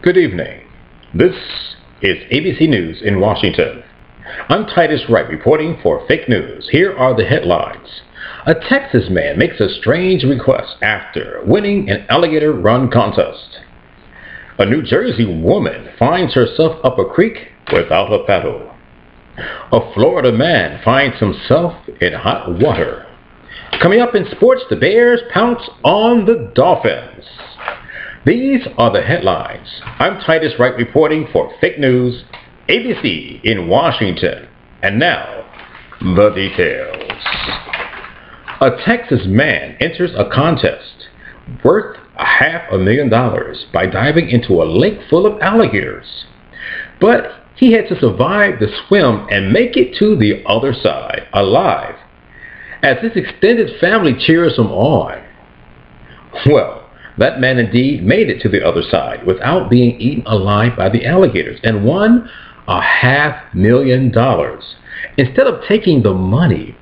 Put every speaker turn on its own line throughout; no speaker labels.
Good evening. This is ABC News in Washington. I'm Titus Wright reporting for Fake News. Here are the headlines. A Texas man makes a strange request after winning an alligator run contest. A New Jersey woman finds herself up a creek without a paddle. A Florida man finds himself in hot water. Coming up in sports, the Bears pounce on the Dolphins. These are the headlines. I'm Titus Wright reporting for Fake News, ABC in Washington. And now, the details. A Texas man enters a contest worth $500,000 by diving into a lake full of alligators. But he had to survive the swim and make it to the other side alive, as his extended family cheers him on. Well, that man indeed made it to the other side without being eaten alive by the alligators and won $500,000. Instead of taking the money,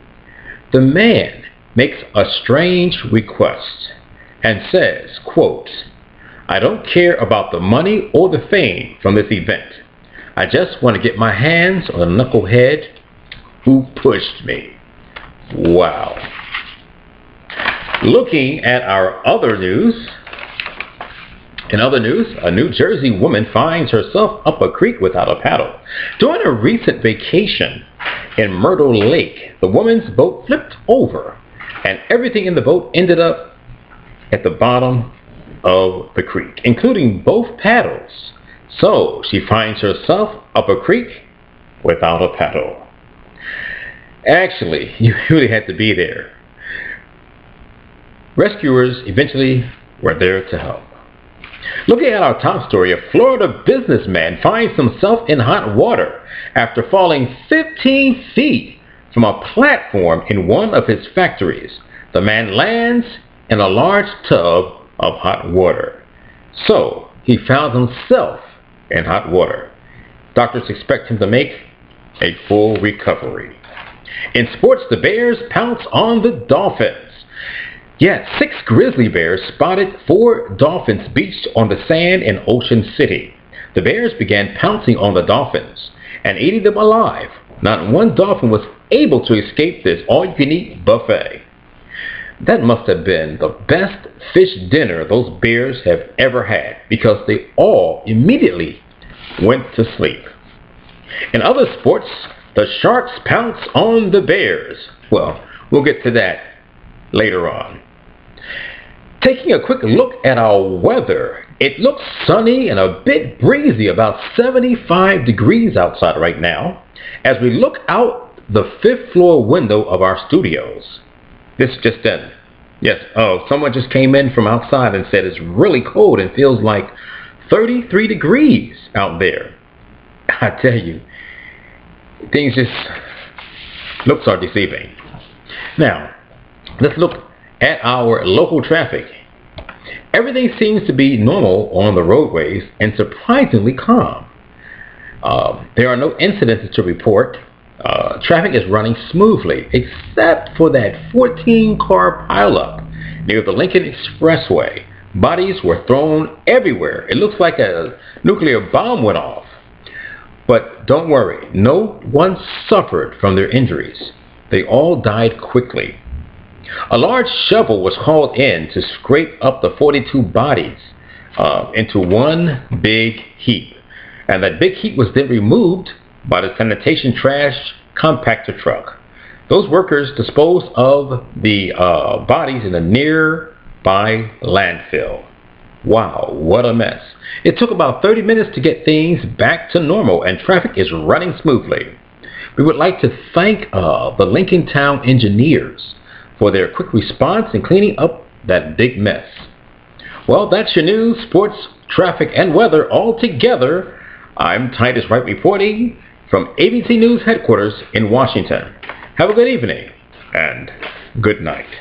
the man makes a strange request and says, quote, "I don't care about the money or the fame from this event. I just want to get my hands on the knucklehead who pushed me." Wow. Looking at our other news. In other news, a New Jersey woman finds herself up a creek without a paddle. During a recent vacation in Myrtle Lake, the woman's boat flipped over and everything in the boat ended up at the bottom of the creek, including both paddles. So she finds herself up a creek without a paddle. Actually, you really had to be there. Rescuers eventually were there to help. Looking at our top story, a Florida businessman finds himself in hot water after falling 15 feet from a platform in one of his factories. The man lands in a large tub of hot water. So he found himself in hot water. Doctors expect him to make a full recovery. In sports, the Bears pounce on the Dolphins. Yet 6 grizzly bears spotted 4 dolphins beached on the sand in Ocean City. The Bears began pouncing on the dolphins and eating them alive. Not one dolphin was able to escape this all-you-can-eat buffet. That must have been the best fish dinner those bears have ever had, because they all immediately went to sleep. In other sports, the Sharks pounce on the Bears. Well, we'll get to that later on. Taking a quick look at our weather, it looks sunny and a bit breezy, about 75 degrees outside right now. As we look out the 5th floor window of our studios, this just in. Yes, someone just came in from outside and said it's really cold and feels like 33 degrees out there. I tell you, things just, looks are deceiving. Now, let's look at our local traffic. Everything seems to be normal on the roadways and surprisingly calm. There are no incidents to report. Traffic is running smoothly, except for that 14-car pileup near the Lincoln Expressway. Bodies were thrown everywhere. It looks like a nuclear bomb went off. But don't worry, no one suffered from their injuries. They all died quickly. A large shovel was called in to scrape up the 42 bodies into one big heap. And that big heap was then removed by the sanitation trash compactor truck. Those workers disposed of the bodies in a nearby landfill. Wow, what a mess. It took about 30 minutes to get things back to normal, and traffic is running smoothly. We would like to thank the Lincoln Town engineers for their quick response in cleaning up that big mess. Well, that's your news, sports, traffic, and weather all together. I'm Titus Wright reporting from ABC News headquarters in Washington. Have a good evening and good night.